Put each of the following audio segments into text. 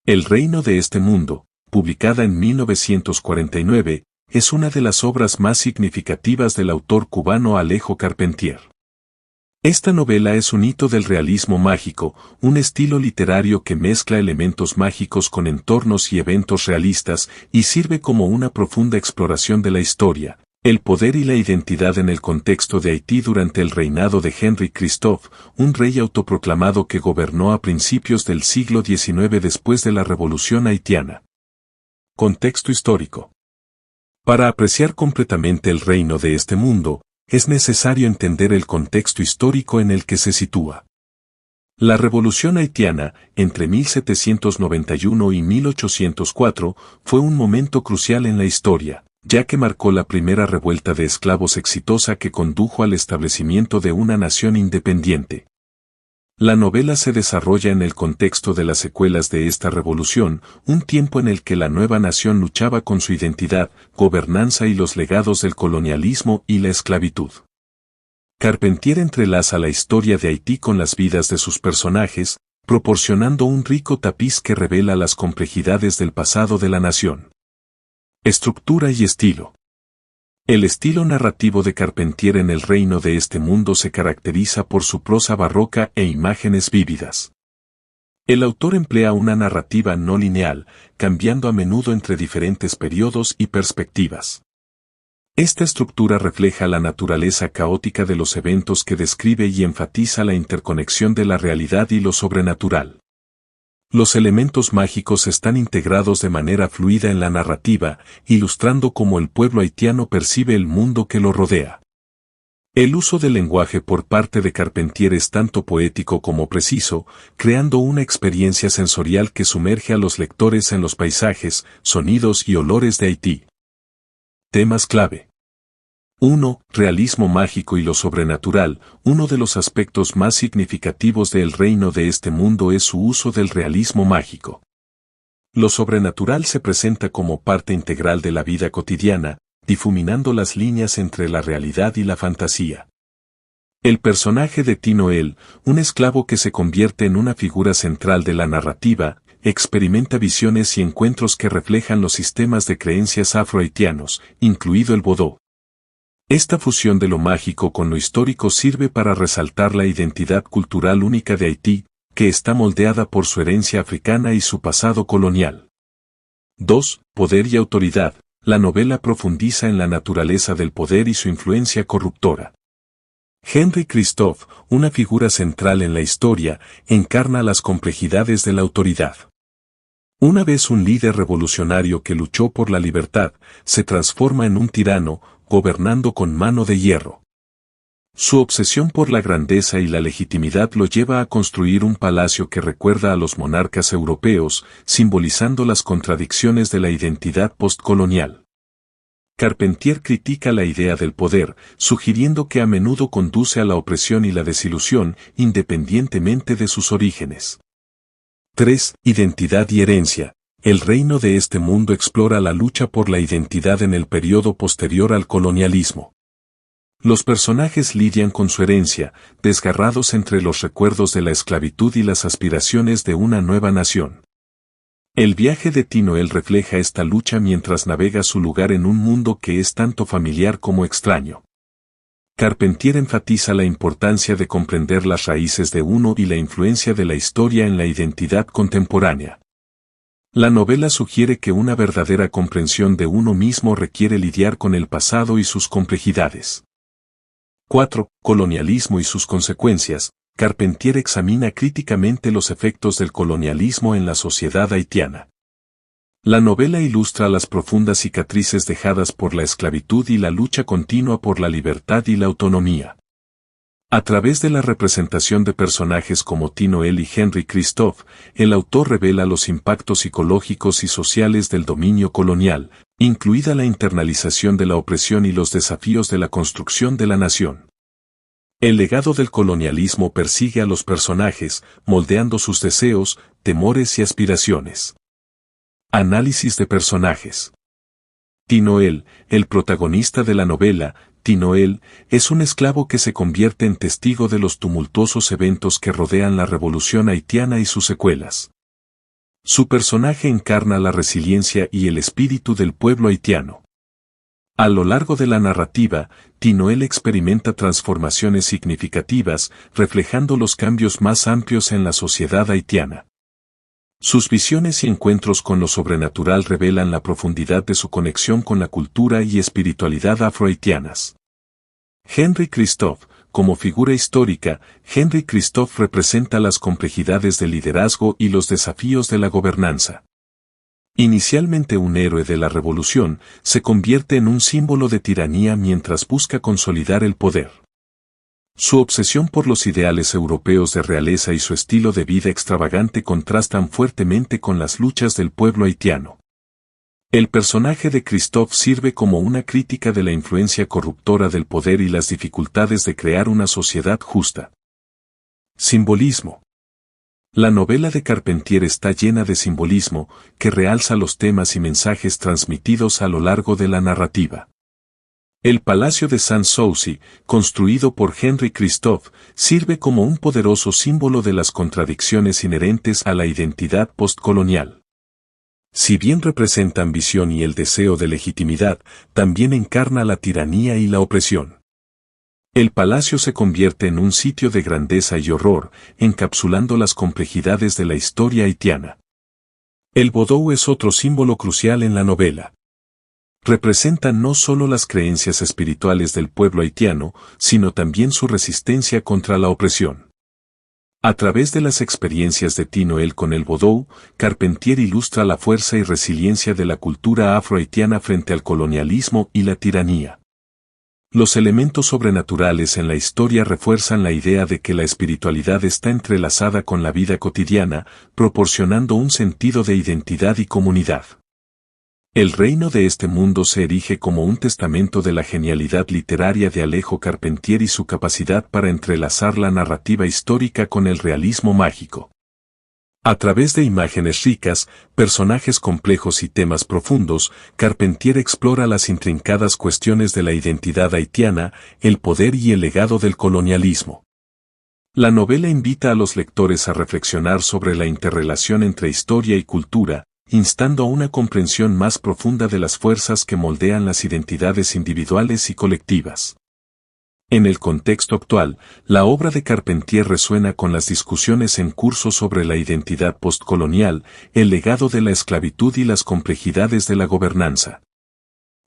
El reino de este mundo, publicada en 1949, es una de las obras más significativas del autor cubano Alejo Carpentier. Esta novela es un hito del realismo mágico, un estilo literario que mezcla elementos mágicos con entornos y eventos realistas y sirve como una profunda exploración de la historia, el poder y la identidad en el contexto de Haití durante el reinado de Henry Christophe, un rey autoproclamado que gobernó a principios del siglo XIX después de la Revolución haitiana. Contexto histórico. Para apreciar completamente el reino de este mundo, es necesario entender el contexto histórico en el que se sitúa. La Revolución haitiana, entre 1791 y 1804, fue un momento crucial en la historia, ya que marcó la primera revuelta de esclavos exitosa que condujo al establecimiento de una nación independiente. La novela se desarrolla en el contexto de las secuelas de esta revolución, un tiempo en el que la nueva nación luchaba con su identidad, gobernanza y los legados del colonialismo y la esclavitud. Carpentier entrelaza la historia de Haití con las vidas de sus personajes, proporcionando un rico tapiz que revela las complejidades del pasado de la nación. Estructura y estilo. El estilo narrativo de Carpentier en el reino de este mundo se caracteriza por su prosa barroca e imágenes vívidas. El autor emplea una narrativa no lineal, cambiando a menudo entre diferentes periodos y perspectivas. Esta estructura refleja la naturaleza caótica de los eventos que describe y enfatiza la interconexión de la realidad y lo sobrenatural. Los elementos mágicos están integrados de manera fluida en la narrativa, ilustrando cómo el pueblo haitiano percibe el mundo que lo rodea. El uso del lenguaje por parte de Carpentier es tanto poético como preciso, creando una experiencia sensorial que sumerge a los lectores en los paisajes, sonidos y olores de Haití. Temas clave. 1. Realismo mágico y lo sobrenatural. Uno de los aspectos más significativos del reino de este mundo es su uso del realismo mágico. Lo sobrenatural se presenta como parte integral de la vida cotidiana, difuminando las líneas entre la realidad y la fantasía. El personaje de Tinoel, un esclavo que se convierte en una figura central de la narrativa, experimenta visiones y encuentros que reflejan los sistemas de creencias afrohaitianos, incluido el vodou. Esta fusión de lo mágico con lo histórico sirve para resaltar la identidad cultural única de Haití, que está moldeada por su herencia africana y su pasado colonial. 2. Poder y autoridad. La novela profundiza en la naturaleza del poder y su influencia corruptora. Henry Christophe, una figura central en la historia, encarna las complejidades de la autoridad. Una vez un líder revolucionario que luchó por la libertad, se transforma en un tirano, gobernando con mano de hierro. Su obsesión por la grandeza y la legitimidad lo lleva a construir un palacio que recuerda a los monarcas europeos, simbolizando las contradicciones de la identidad postcolonial. Carpentier critica la idea del poder, sugiriendo que a menudo conduce a la opresión y la desilusión, independientemente de sus orígenes. 3. Identidad y herencia. El reino de este mundo explora la lucha por la identidad en el periodo posterior al colonialismo. Los personajes lidian con su herencia, desgarrados entre los recuerdos de la esclavitud y las aspiraciones de una nueva nación. El viaje de Tinoel refleja esta lucha mientras navega su lugar en un mundo que es tanto familiar como extraño. Carpentier enfatiza la importancia de comprender las raíces de uno y la influencia de la historia en la identidad contemporánea. La novela sugiere que una verdadera comprensión de uno mismo requiere lidiar con el pasado y sus complejidades. 4. Colonialismo y sus consecuencias. Carpentier examina críticamente los efectos del colonialismo en la sociedad haitiana. La novela ilustra las profundas cicatrices dejadas por la esclavitud y la lucha continua por la libertad y la autonomía. A través de la representación de personajes como Tinoel y Henry Christophe, el autor revela los impactos psicológicos y sociales del dominio colonial, incluida la internalización de la opresión y los desafíos de la construcción de la nación. El legado del colonialismo persigue a los personajes, moldeando sus deseos, temores y aspiraciones. Análisis de personajes. Tinoel, el protagonista de la novela, Tinoel, es un esclavo que se convierte en testigo de los tumultuosos eventos que rodean la revolución haitiana y sus secuelas. Su personaje encarna la resiliencia y el espíritu del pueblo haitiano. A lo largo de la narrativa, Tinoel experimenta transformaciones significativas, reflejando los cambios más amplios en la sociedad haitiana. Sus visiones y encuentros con lo sobrenatural revelan la profundidad de su conexión con la cultura y espiritualidad afrohaitianas. Henry Christophe, como figura histórica, Henry Christophe representa las complejidades del liderazgo y los desafíos de la gobernanza. Inicialmente un héroe de la revolución, se convierte en un símbolo de tiranía mientras busca consolidar el poder. Su obsesión por los ideales europeos de realeza y su estilo de vida extravagante contrastan fuertemente con las luchas del pueblo haitiano. El personaje de Christophe sirve como una crítica de la influencia corruptora del poder y las dificultades de crear una sociedad justa. Simbolismo. La novela de Carpentier está llena de simbolismo, que realza los temas y mensajes transmitidos a lo largo de la narrativa. El Palacio de Sans-Souci, construido por Henry Christophe, sirve como un poderoso símbolo de las contradicciones inherentes a la identidad postcolonial. Si bien representa ambición y el deseo de legitimidad, también encarna la tiranía y la opresión. El palacio se convierte en un sitio de grandeza y horror, encapsulando las complejidades de la historia haitiana. El vodou es otro símbolo crucial en la novela. Representa no solo las creencias espirituales del pueblo haitiano, sino también su resistencia contra la opresión. A través de las experiencias de Tinoel con el vodou, Carpentier ilustra la fuerza y resiliencia de la cultura afrohaitiana frente al colonialismo y la tiranía. Los elementos sobrenaturales en la historia refuerzan la idea de que la espiritualidad está entrelazada con la vida cotidiana, proporcionando un sentido de identidad y comunidad. El reino de este mundo se erige como un testamento de la genialidad literaria de Alejo Carpentier y su capacidad para entrelazar la narrativa histórica con el realismo mágico. A través de imágenes ricas, personajes complejos y temas profundos, Carpentier explora las intrincadas cuestiones de la identidad haitiana, el poder y el legado del colonialismo. La novela invita a los lectores a reflexionar sobre la interrelación entre historia y cultura, instando a una comprensión más profunda de las fuerzas que moldean las identidades individuales y colectivas. En el contexto actual, la obra de Carpentier resuena con las discusiones en curso sobre la identidad postcolonial, el legado de la esclavitud y las complejidades de la gobernanza.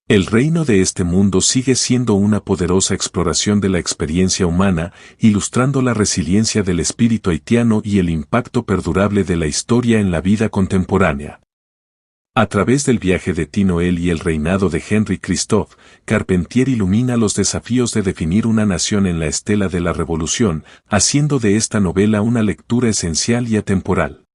El reino de este mundo sigue siendo una poderosa exploración de la experiencia humana, ilustrando la resiliencia del espíritu haitiano y el impacto perdurable de la historia en la vida contemporánea. A través del viaje de Tinoel y el reinado de Henry Christophe, Carpentier ilumina los desafíos de definir una nación en la estela de la revolución, haciendo de esta novela una lectura esencial y atemporal.